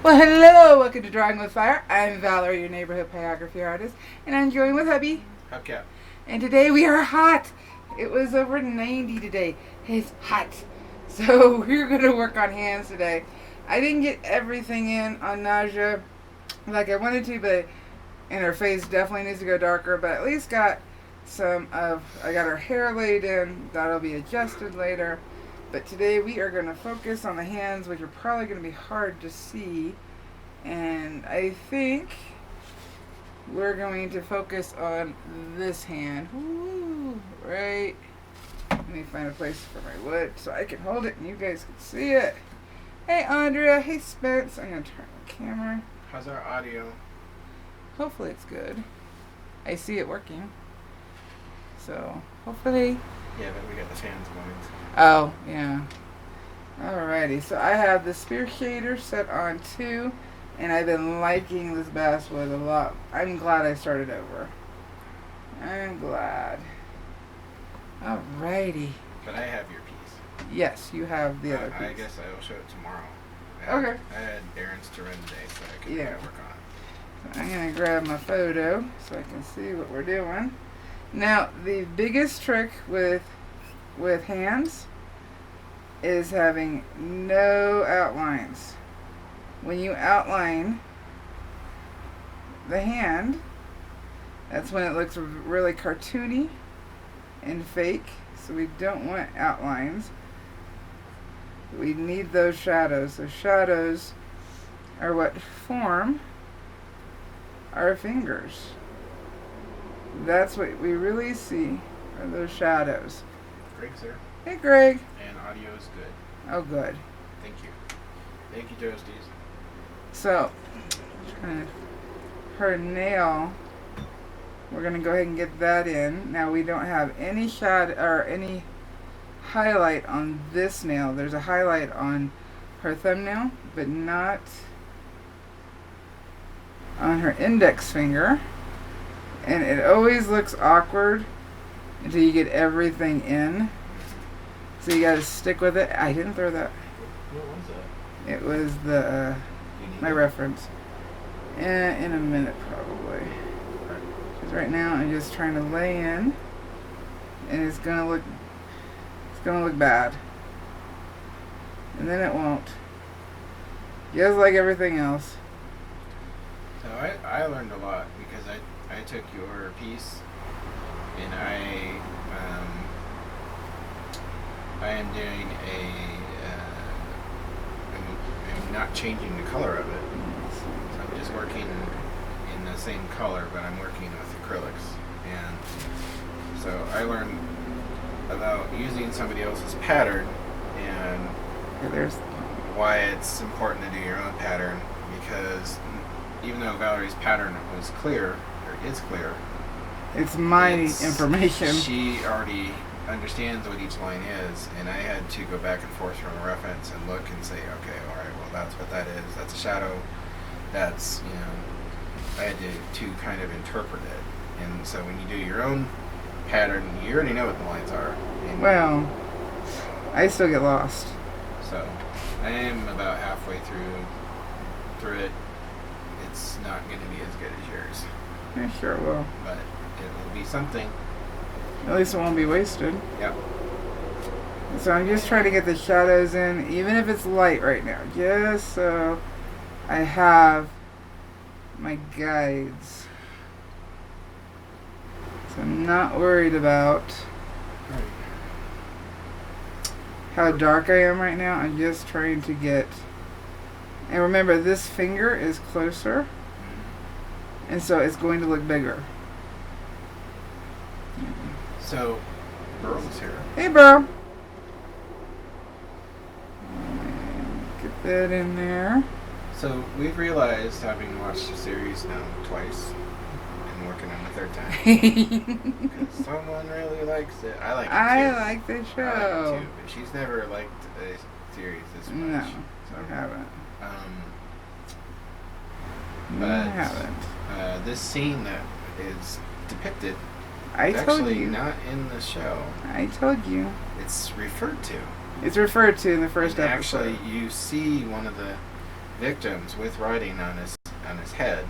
Well, hello, welcome to Drawing with Fire. I'm Valerie, your neighborhood pyrography artist, and I'm joined with hubby. Okay. And today we are hot. It was over 90 today. It's hot. So we're going to work on hands today. I didn't get everything in on Nadja like I wanted to, and her face definitely needs to go darker, but at least got I got her hair laid in. That'll be adjusted later. But today we are going to focus on the hands, which are probably going to be hard to see. And I think we're going to focus on this hand. Ooh, right. Let me find a place for my wood so I can hold it and you guys can see it. Hey, Andrea. Hey, Spence. I'm going to turn the camera. How's our audio? Hopefully it's good. I see it working. So, hopefully. Yeah, but we got the fans going. Oh, yeah. Alrighty, so I have the spear shader set on 2, and I've been liking this basswood a lot. I'm glad I started over. I'm glad. Alrighty. But I have your piece. Yes, you have the other piece. I guess I will show it tomorrow. Okay. I had errands to run today, so I could work on it. So I'm going to grab my photo so I can see what we're doing. Now, the biggest trick with hands is having no outlines. When you outline the hand, that's when it looks really cartoony and fake. So we don't want outlines. We need those shadows. The shadows are what form our fingers. That's what we really see, are those shadows. Greg's there. Hey, Greg. And audio is good. Oh, good. Thank you. Thank you, Toasties. So, her nail, we're going to go ahead and get that in. Now, we don't have any shadow or any highlight on this nail. There's a highlight on her thumbnail, but not on her index finger. And it always looks awkward until you get everything in. So you gotta stick with it. I didn't throw that. What was that? It was the my reference. In a minute probably. Because right now I'm just trying to lay in, and it's gonna look bad. And then it won't. Just like everything else. So I learned a lot because I took your piece and I am doing I'm not changing the color of it. So I'm just working in the same color, but I'm working with acrylics. And so I learned about using somebody else's pattern and why it's important to do your own pattern, because even though Valerie's pattern was clear, or is clear, it's my information. She already understands what each line is, and I had to go back and forth from a reference and look and say, okay, all right, well, that's what that is. That's a shadow. That's, I had to kind of interpret it. And so when you do your own pattern, you already know what the lines are. Well, I still get lost. So I am about halfway through it. It's not going to be as good as yours. I sure will. But it will be something. At least it won't be wasted. Yep. So I'm just trying to get the shadows in, even if it's light right now, just so I have my guides. So I'm not worried about how dark I am right now. I'm just trying to get... And remember, this finger is closer, and so it's going to look bigger. So, Burl's here. Hey, bro. Get that in there. So, we've realized, having watched the series now twice, and working on the third time, because someone really likes it. I like it too. I like the show. I like it too, but she's never liked a series this much. No, so, I haven't. But I haven't. This scene that is depicted I is told actually you. not in the show. I told you. It's referred to. It's referred to in the first and episode. Actually, you see one of the victims with writing on his head,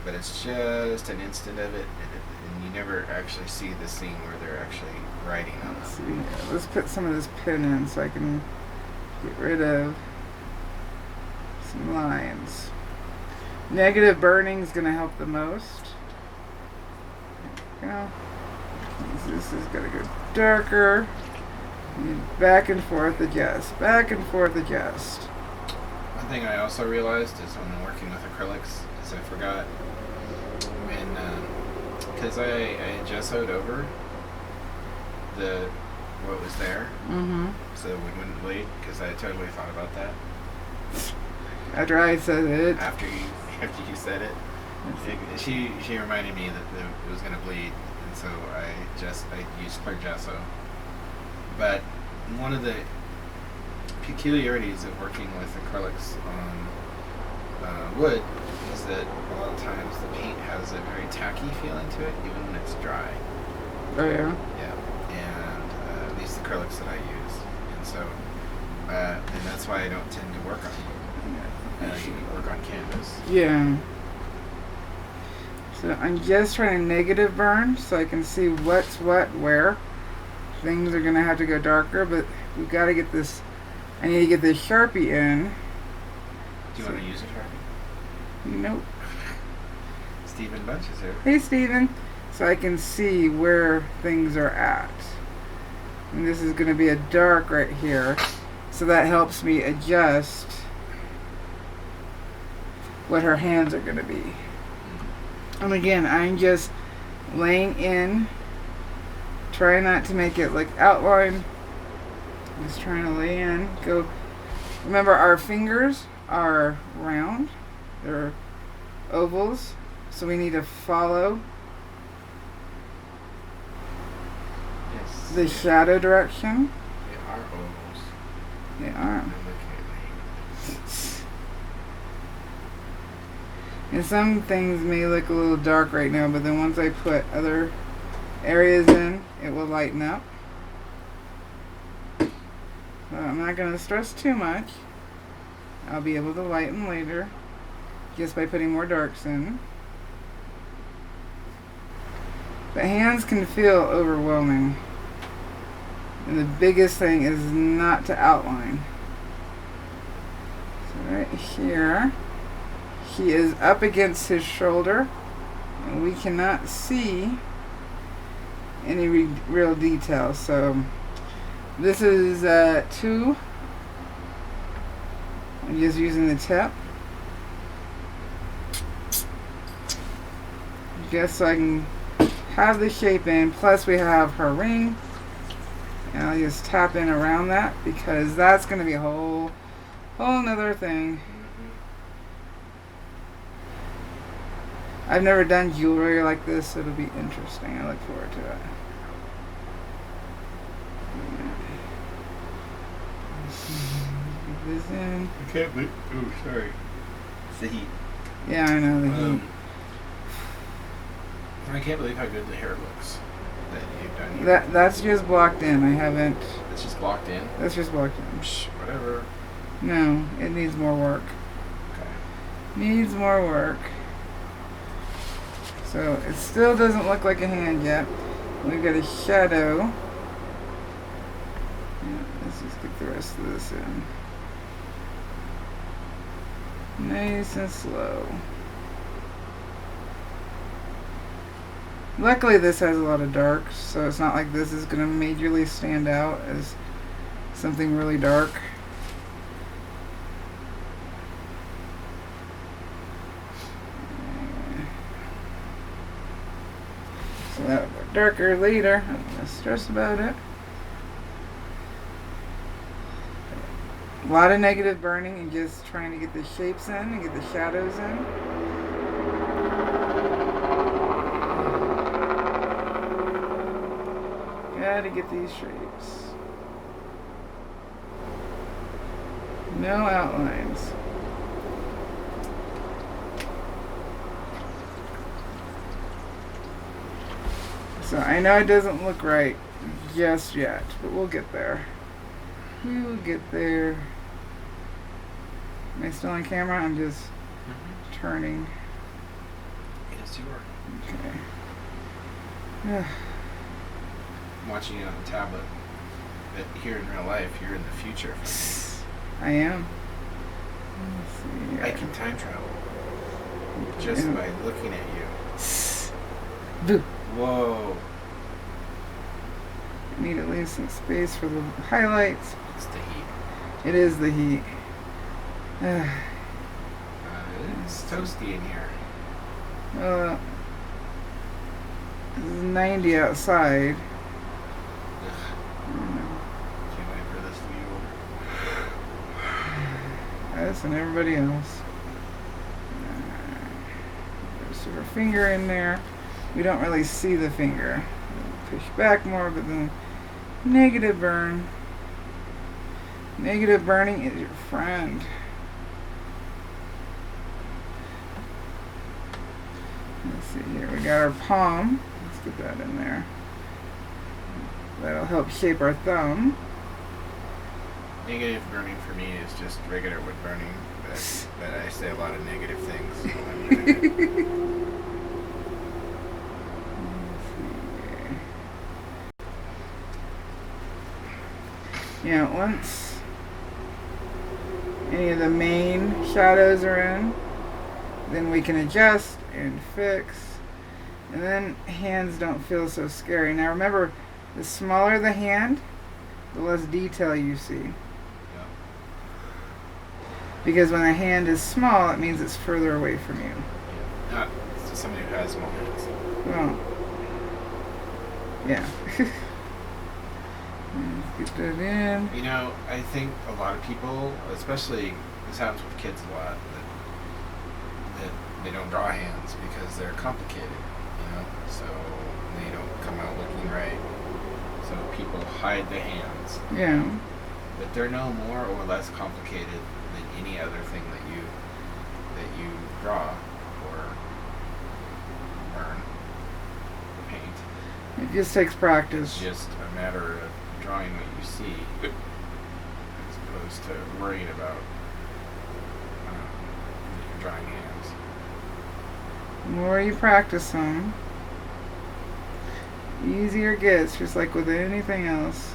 but it's just an instant of it, and you never actually see the scene where they're actually writing on Let's them. see. Let's put some of this pin in so I can get rid of some lines. Negative burning is going to help the most. There we go. This is going to go darker. Back and forth adjust. Back and forth adjust. One thing I also realized is when I'm working with acrylics is I forgot when, because I gessoed over what was there, so we wouldn't bleed, because I totally thought about that. After I said it. After you said it, she reminded me that it was going to bleed, and so I used clear gesso. But one of the peculiarities of working with acrylics on wood is that a lot of times the paint has a very tacky feeling to it, even when it's dry. Oh yeah? Yeah, and at least the acrylics that I use. And so, and that's why I don't tend to work on wood. I work on canvas. Yeah. So I'm just trying to negative burn so I can see what's what where. Things are going to have to go darker, but we've got to get this. I need to get this Sharpie in. Do you want to use a Sharpie? Nope. Stephen Bunch is here. Hey, Stephen. So I can see where things are at. And this is going to be a dark right here. So that helps me adjust what her hands are going to be. And again, I'm just laying in. Try not to make it like outline. Just trying to lay in. Go. Remember, our fingers are round. They're ovals. So we need to follow the shadow direction. They are ovals. They are. And some things may look a little dark right now, but then once I put other areas in, it will lighten up. So I'm not going to stress too much. I'll be able to lighten later just by putting more darks in. But hands can feel overwhelming. And the biggest thing is not to outline. So right here, he is up against his shoulder, and we cannot see any real detail. So this is 2. I'm just using the tip just so I can have the shape in. Plus we have her ring, and I'll just tap in around that because that's going to be a whole nother thing. I've never done jewelry like this, so it'll be interesting. I look forward to it. Get this in. I can't believe. Oh, sorry. It's the heat. Yeah, I know the heat. I can't believe how good the hair looks that you've done here. That's just blocked in. I haven't. It's just blocked in. That's just blocked in. Psh, whatever. No, it needs more work. Okay. Needs more work. So it still doesn't look like a hand yet. We've got a shadow. Yeah, let's just get the rest of this in. Nice and slow. Luckily this has a lot of darks, so it's not like this is going to majorly stand out as something really dark. So that will go darker later. I'm not going to stress about it. A lot of negative burning and just trying to get the shapes in and get the shadows in. Gotta get these shapes. No outlines. So I know it doesn't look right just yet, but we'll get there. We will get there. Am I still on camera? I'm just turning. Yes, you are. Okay. I'm watching it on the tablet. But here in real life, you're in the future. I am. Let's see here. I can time travel just by looking at you. Boo. Whoa. I need to leave some space for the highlights. It's the heat. It is the heat. It's toasty in here. It's 90 outside. Can't wait for this to be over. Us and everybody else. There's our finger in there. We don't really see the finger. Push back more, but then negative burn. Negative burning is your friend. Let's see here. We got our palm. Let's get that in there. That'll help shape our thumb. Negative burning for me is just regular wood burning, but I say a lot of negative things. Yeah, once any of the main shadows are in, then we can adjust and fix, and then hands don't feel so scary. Now remember, the smaller the hand, the less detail you see. Yeah. Because when the hand is small, it means it's further away from you. Not to somebody who has small hands. Well, yeah. Let's get that in. You know, I think a lot of people, especially this happens with kids a lot, that they don't draw hands because they're complicated, you know, so they don't come out looking right. So people hide the hands. Yeah. But they're no more or less complicated than any other thing that you draw or burn or paint. It just takes practice. It's just a matter of drawing what you see, as opposed to worrying about your drawing hands. The more you practice them, easier it gets, just like with anything else.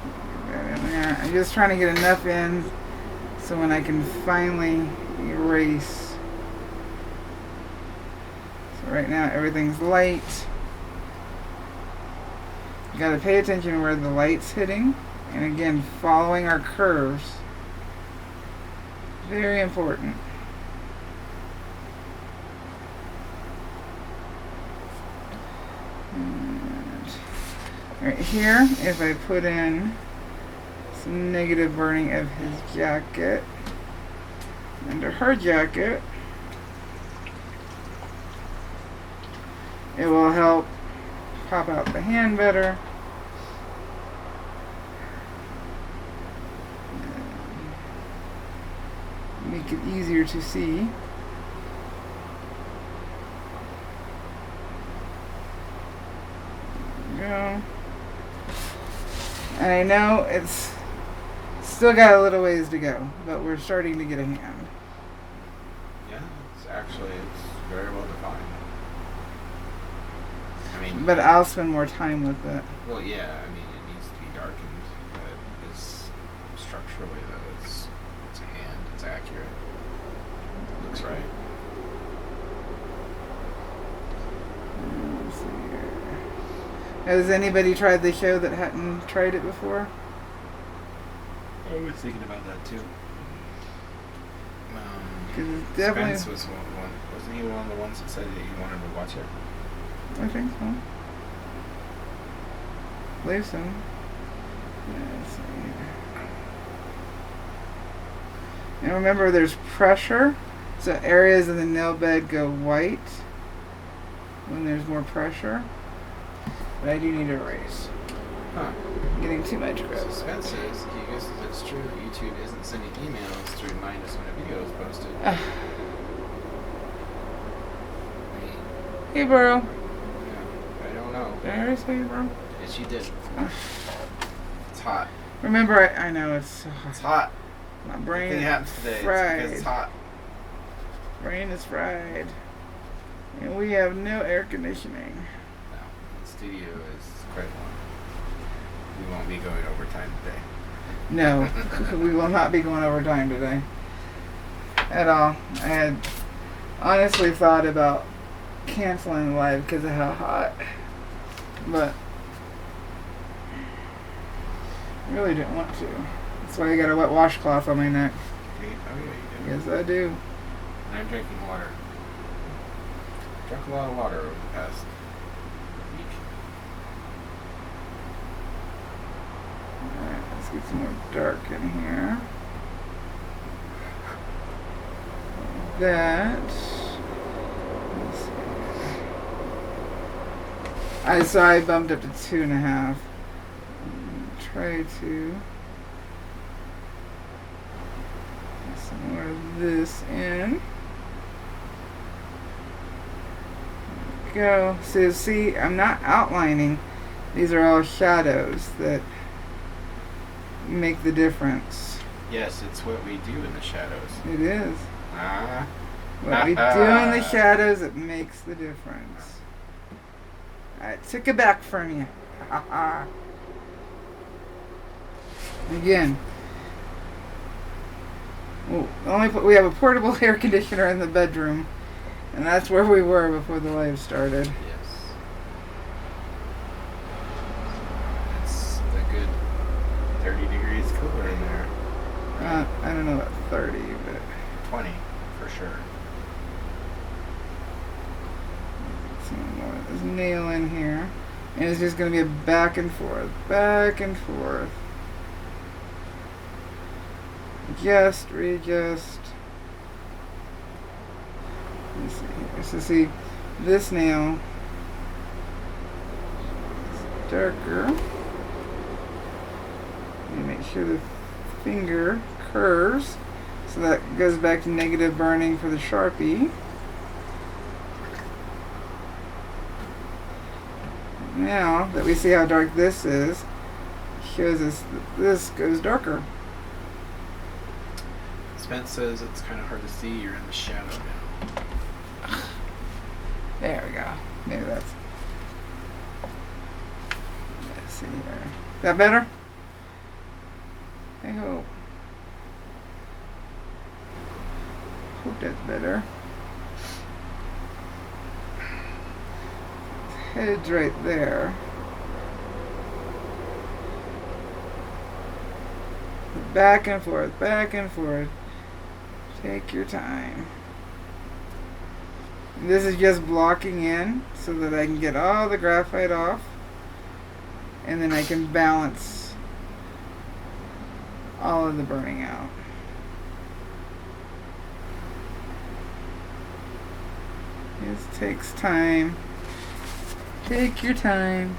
Get that in there. I'm just trying to get enough in so when I can finally erase. So right now everything's light. You gotta pay attention where the light's hitting. And again, following our curves. Very important. And right here, if I put in some negative burning of his jacket, under her jacket, it will help pop out the hand better. Make it easier to see. There we go. And I know it's still got a little ways to go, but we're starting to get a hand. Yeah, it's very well defined. I mean, But I'll spend more time with it. well, yeah, I mean, it needs to be darkened, but it's structurally though, it's a hand, it's accurate, it looks right. Let's see here. Has anybody tried the show that hadn't tried it before? I was thinking about that too. 'Cause it's definitely. Spence was one. Wasn't he one of the ones that said that he wanted to watch it? I think so. Believe so. Yeah, let's see here. And remember, there's pressure, so areas of the nail bed go white when there's more pressure. But I do need to erase. Huh. I'm getting too much So growth. Spence says he guesses it's true that YouTube isn't sending emails to remind us when a video is posted. I mean, Hey, bro. yeah, I don't know. Did I already say bro? Yes, you did. It's hot. Remember, I know it's so hot. It's hot. My brain Nothing is happens today. fried. It's because it's hot. Brain is fried. And we have no air conditioning. No, the studio is quite warm. We won't be going overtime today. No, we will not be going overtime today. At all. I had honestly thought about canceling live because of how hot. But I really didn't want to. That's why I got a wet washcloth on my neck. Oh, yeah, you do. Yes, I do. And I'm drinking water. Drank a lot of water over the past week. Alright, let's get some more dark in here. That. Let's see. So I bumped up to 2.5. Try to get some more of this in. Go. So see, I'm not outlining. These are all shadows that make the difference. Yes, it's what we do in the shadows. It is. Ah. What we do in the shadows, it makes the difference. I took it back from you. Again. We have a portable air conditioner in the bedroom. And that's where we were before the live started. Yes. It's a good 30 degrees cooler in there. I don't know about 30, but 20 for sure. some more of this nail in here. And it's just going to be a back and forth, back and forth. Adjust, readjust. Let's see here. So see, this nail is darker. And make sure the finger curves. So that goes back to negative burning for the Sharpie. Now that we see how dark this is, shows us that this goes darker. Spence says it's kind of hard to see. You're in the shadow now. There we go. Maybe that's. Let's see here. Is that better? I hope. Hope that's better. Head's right there. Back and forth, back and forth. Take your time. This is just blocking in so that I can get all the graphite off. And then I can balance all of the burning out. This takes time. Take your time.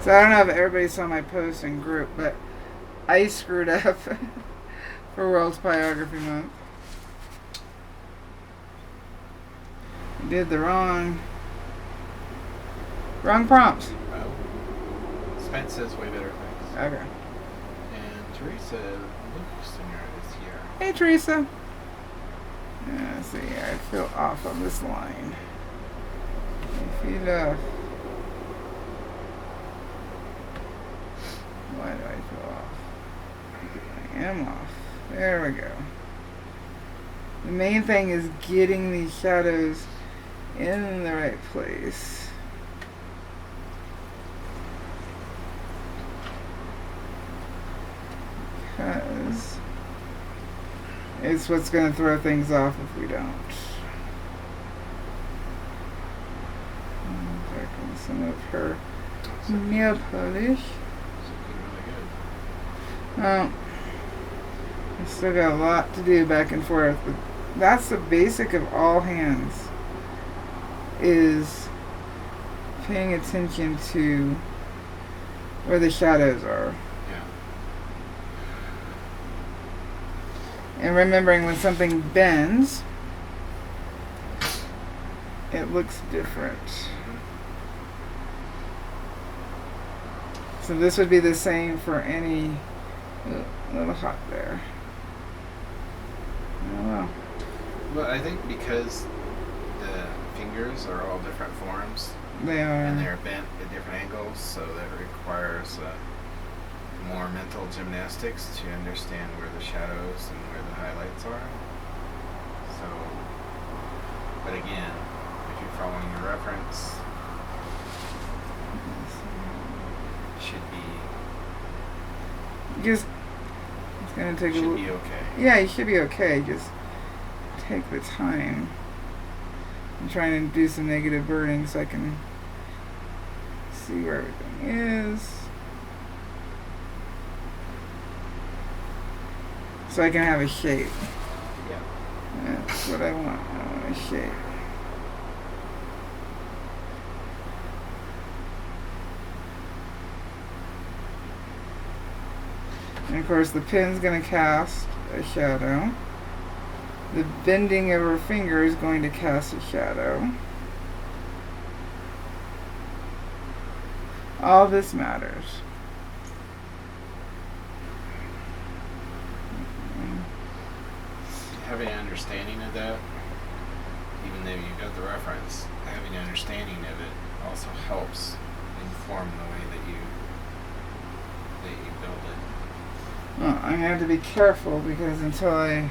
So I don't know if everybody saw my post in group, but I screwed up for World's Pyrography Month. I did the wrong prompts. Well, Spence says way better things. Okay. And Teresa Luxner is here. Hey Teresa. Let's see here. I feel off on this line. I feel off. Why do I feel off? I am off. There we go. The main thing is getting these shadows in the right place. Because it's what's going to throw things off if we don't. Darken some of her nail polish. Well, I still got a lot to do back and forth, but that's the basic of all hands, is paying attention to where the shadows are. Yeah. And remembering when something bends, it looks different. So this would be the same for any little hot there. Oh well. Well, I think because the fingers are all different forms. They are. And they're bent at different angles, so that requires more mental gymnastics to understand where the shadows and where the highlights are. So, but again, if you're following your reference, should be it's gonna take should be okay. Yeah, you should be okay. Just take the time. I'm trying to do some negative burning so I can see where everything is. So I can have a shape. Yeah. That's what I want. I want a shape. And of course the pen's going to cast a shadow. The bending of her finger is going to cast a shadow. All this matters. Having an understanding of that, even though you've got the reference, having an understanding of it also helps inform the way that you build it. Well, I'm going to have to be careful because until I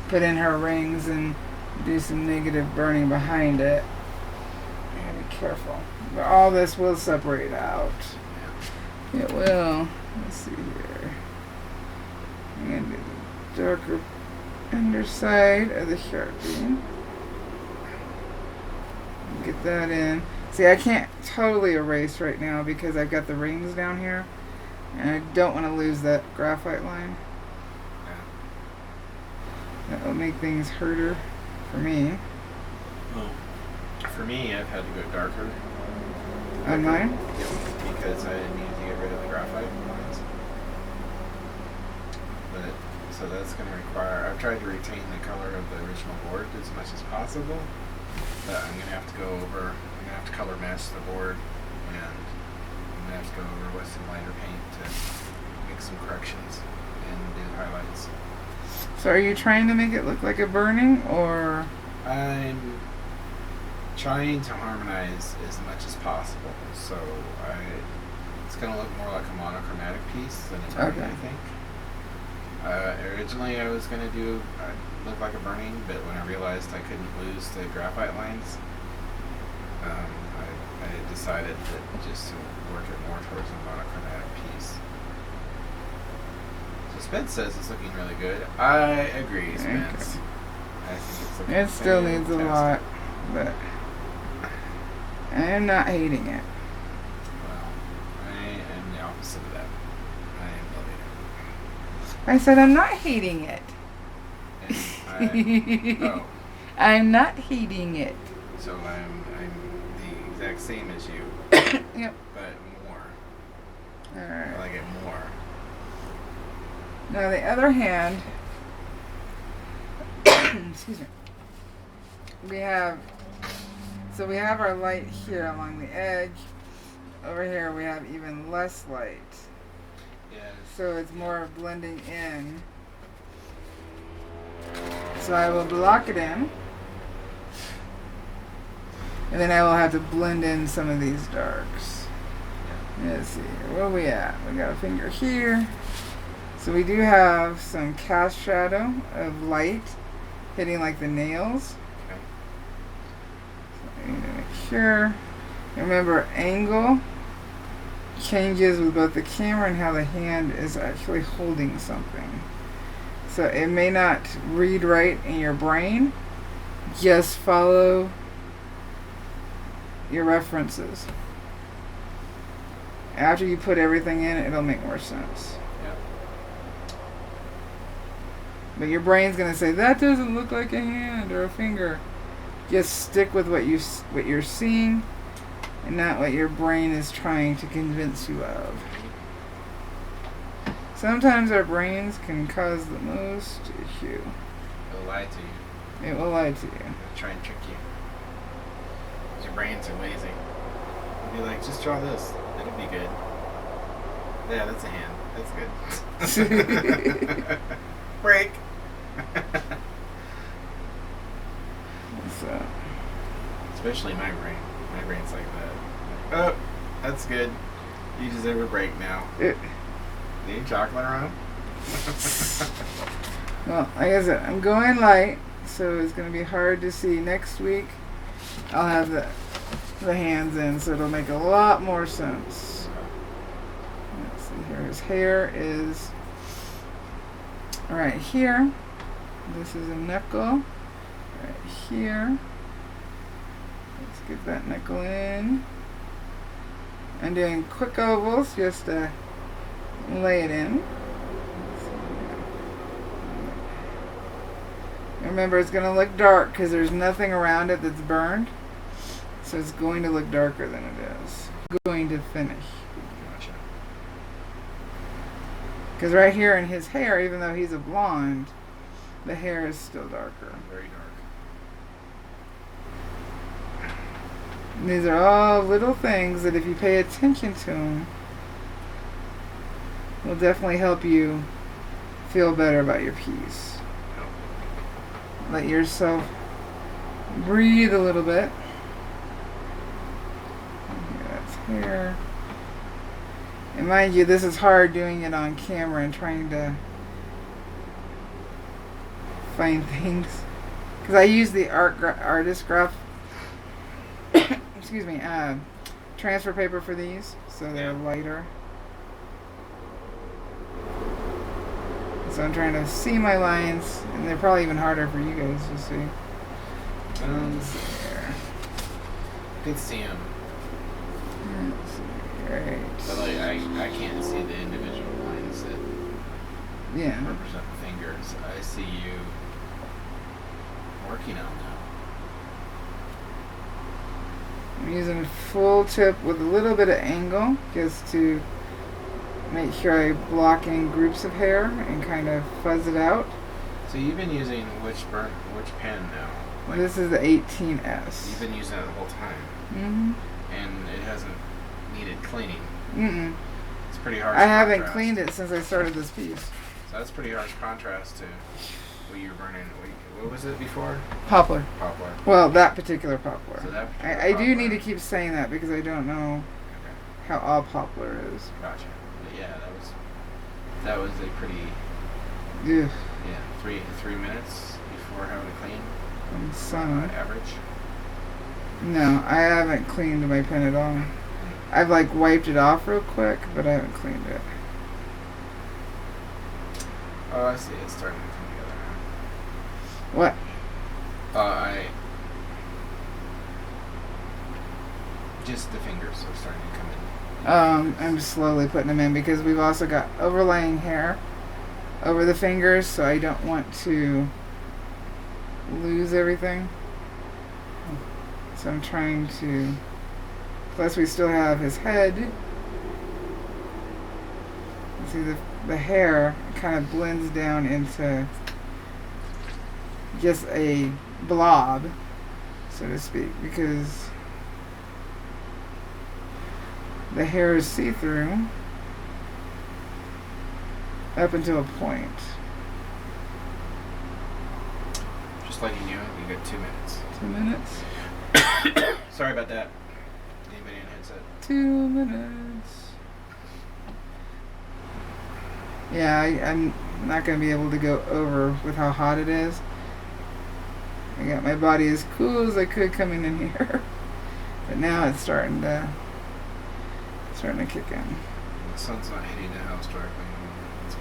put in her rings and do some negative burning behind it, I gotta be careful. But all this will separate out. Yeah. It will. Let's see here. I'm gonna do the darker underside of the Sharpie. Get that in. See, I can't totally erase right now because I've got the rings down here. And I don't want to lose that graphite line. That will make things harder for me. Well, for me, I've had to go darker. On mine? Yep, because I needed to get rid of the graphite lines. But so that's going to require. I've tried to retain the color of the original board as much as possible. But I'm going to have to go over. I'm going to have to color match the board, and I'm going to have to go over with some lighter paint to make some corrections and do highlights. So are you trying to make it look like a burning, or? I'm trying to harmonize as much as possible. So it's going to look more like a monochromatic piece than a burning, I think. Originally I was going to look like a burning, but when I realized I couldn't lose the graphite lines, I decided that just to work it more towards a monochromatic piece. So Spence says it's looking really good. I agree, Spence. Okay. I think it's looking It still fantastic. needs a lot, but I am not hating it. Well, I am the opposite of that. I am loving it. I said I'm not hating it. Oh, I'm not hating it. so I'm the exact same as you, Yep. but more. I Alright. like it more. Now the other hand, excuse me. We have our light here along the edge. Over here we have even less light. Yes. So it's more blending in. So I will block it in. And then I will have to blend in some of these darks. Let's see, where are we at? We got a finger here. So we do have some cast shadow of light hitting like the nails. Okay. So I need to make sure. Remember, angle changes with both the camera and how the hand is actually holding something. So it may not read right in your brain. Just follow your references. After you put everything in, it'll make more sense. Yeah. But your brain's gonna say that doesn't look like a hand or a finger. Just stick with what you're seeing, and not what your brain is trying to convince you of. Sometimes our brains can cause the most issue. It'll lie to you. It will lie to you. It'll try and trick you. 'Cause your brains are lazy. Be like, just draw this. It'll be good. Yeah, that's a hand. That's good. Break. So. Especially my brain. My brain's like that. Oh, that's good. You deserve a break now. Need chocolate around? Well, like I said, I'm going light, so it's going to be hard to see. Next week, I'll have the hands in, so it'll make a lot more sense. Let's see here. His hair is right here. This is a knuckle. Right here. Let's get that knuckle in. I'm doing quick ovals just to lay it in. Remember, it's going to look dark because there's nothing around it that's burned. So it's going to look darker than it is. Going to finish. Gotcha. Because right here in his hair, even though he's a blonde, the hair is still darker. Very dark. And these are all little things that if you pay attention to them, will definitely help you feel better about your piece. Let yourself breathe a little bit. That's hair. And mind you, this is hard doing it on camera and trying to find things. Because I use the artist graph, excuse me, transfer paper for these, so they're lighter. So I'm trying to see my lines, and they're probably even harder for you guys to see. Let's see here. Good see him. Let's see, right. But like, I can't see the individual lines that represent the fingers. I see you working on them. I'm using a full tip with a little bit of angle just to make sure I block in groups of hair and kind of fuzz it out. So you've been using which pen now? Like, this is the 18S. You've been using it the whole time. Mm-hmm. And it hasn't needed cleaning. Mm-mm. It's pretty harsh. I haven't contrast. cleaned it since I started this piece. So that's pretty harsh contrast to what you were burning. What was it before? Poplar. Poplar. Well, that particular poplar. So that I do need to keep saying that because I don't know how all poplar is. Gotcha. But yeah, that was a pretty. Yeah. Yeah, 3 minutes before having to clean. And some. Average. No, I haven't cleaned my pen at all. I've like wiped it off real quick, but I haven't cleaned it. Oh, I see. It's starting to come together now. What? Just the fingers are starting to come in. I'm slowly putting them in because we've also got overlaying hair over the fingers, so I don't want to lose everything. So I'm trying to. Plus, we still have his head. See, the hair kind of blends down into just a blob, so to speak, because the hair is see-through up until a point. Just letting you know, you got 2 minutes. 2 minutes? Sorry about that. Anybody in headset? 2 minutes. Yeah, I'm not going to be able to go over with how hot it is. I got my body as cool as I could coming in here. But now it's starting to kick in. The sun's not hitting the house directly anymore. That's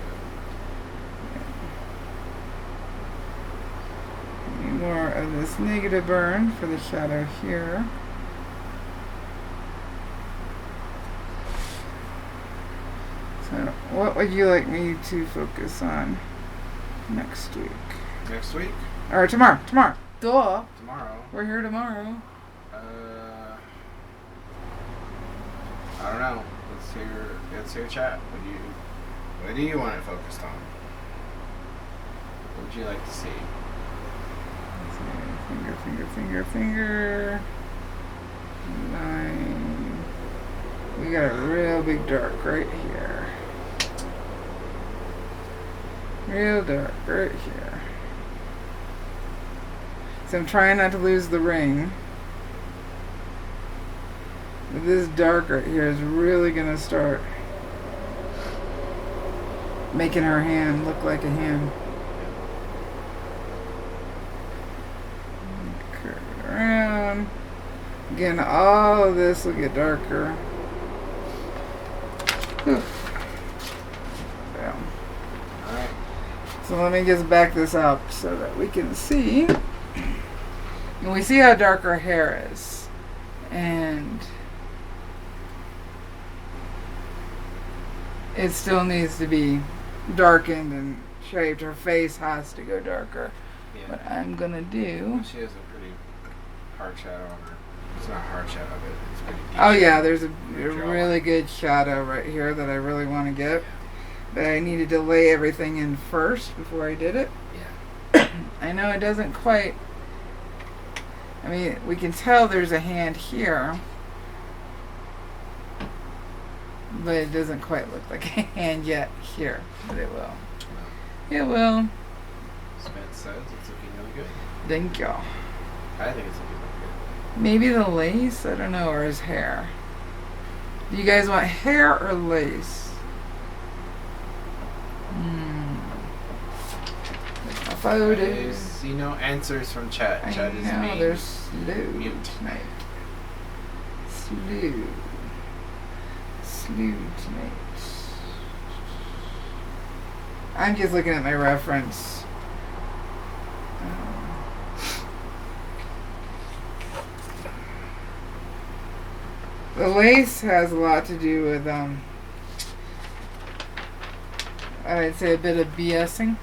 good. Need more of this negative burn for the shadow here. So, what would you like me to focus on next week? Next week? Or tomorrow. Duh. Tomorrow. We're here tomorrow. I don't know. Let's hear chat. What do you want it focused on? What would you like to see? Finger. Line. We got a real big dark right here. Real dark right here. So I'm trying not to lose the ring. But this dark right here is really going to start making her hand look like a hand. Curve it around. Again, all of this will get darker. Whew. Yeah. Alright. So let me just back this up so that we can see. And we see how dark her hair is. And it still needs to be darkened and shaped. Her face has to go darker. Yeah. What I'm going to do... She has a pretty hard shadow on her. It's not hard shadow, but it's pretty deep. Oh yeah, there's a Jawline. really good shadow right here that I really want to get. But I needed to lay everything in first before I did it. Yeah. I know it doesn't quite... I mean, we can tell there's a hand here. But it doesn't quite look like a hand yet here. But it will. It will. Spence says it's looking really good. Thank y'all. I think it's looking really good. Maybe the lace? I don't know. Or his hair. Do you guys want hair or lace? A photo. I see no answers from chat. I Chat is know, being they're slow mute. tonight. Slow. Slow tonight. I'm just looking at my reference. The lace has a lot to do with, I'd say a bit of BSing.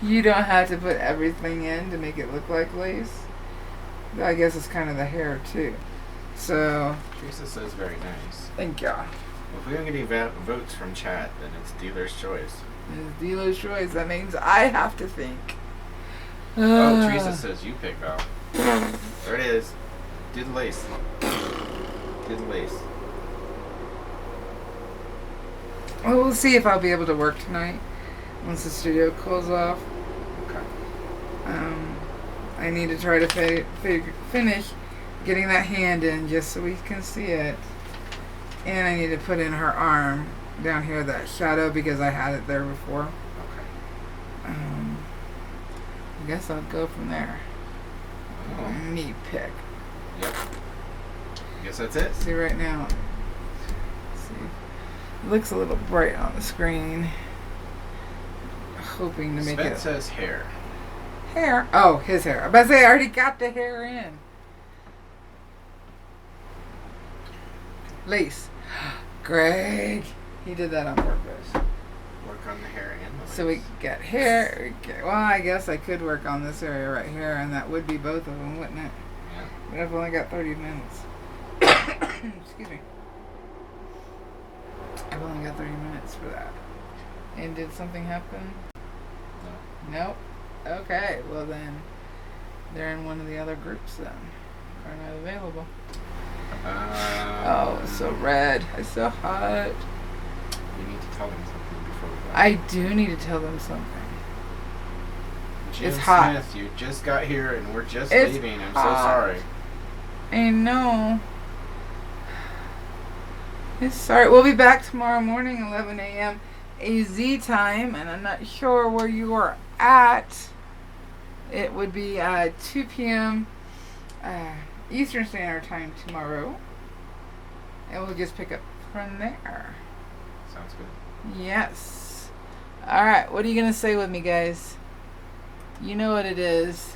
You don't have to put everything in to make it look like lace. I guess it's kind of the hair too. So, Teresa says very nice. thank y'all. Well, if we don't get any votes from chat, then it's dealer's choice. It's dealer's choice. That means I have to think. Oh, Teresa says you pick, Val. There it is. Do the lace. Do the lace. Well, we'll see if I'll be able to work tonight once the studio cools off. Okay. I need to try to finish getting that hand in just so we can see it. And I need to put in her arm down here, that shadow, because I had it there before. Okay. I guess I'll go from there. Oh. Neat pick. Yep. Guess that's it. See right now. Let's see. It looks a little bright on the screen. Hoping to make Spence it. says hair. Hair? Oh, his hair. I was about to say I already got the hair in. Lace. Greg. He did that on purpose. Work on the hair and the lace. So we got hair. Well, I guess I could work on this area right here, and that would be both of them, wouldn't it? Yeah. But I've only got 30 minutes. Excuse me. I've only got 30 minutes for that. And did something happen? No. Nope. Okay, well then, they're in one of the other groups then. Are not available. Oh, it's so red. It's so hot. We need to tell them something before we go. I do need to tell them something. Jim It's hot. Smith, you just got here and we're just It's leaving. I'm hot. so sorry. I know. It's sorry. We'll be back tomorrow morning, 11 a.m. AZ time, and I'm not sure where you are at. It would be 2 p.m. Eastern Standard Time tomorrow. And we'll just pick up from there. Sounds good. Yes. Alright, what are you going to say with me, guys? You know what it is.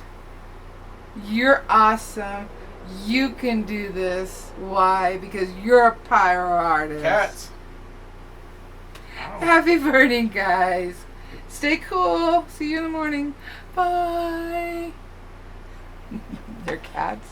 You're awesome. You can do this. Why? Because you're a pyro artist. Cats. Happy burning, guys. Stay cool. See you in the morning. Bye. They're cats.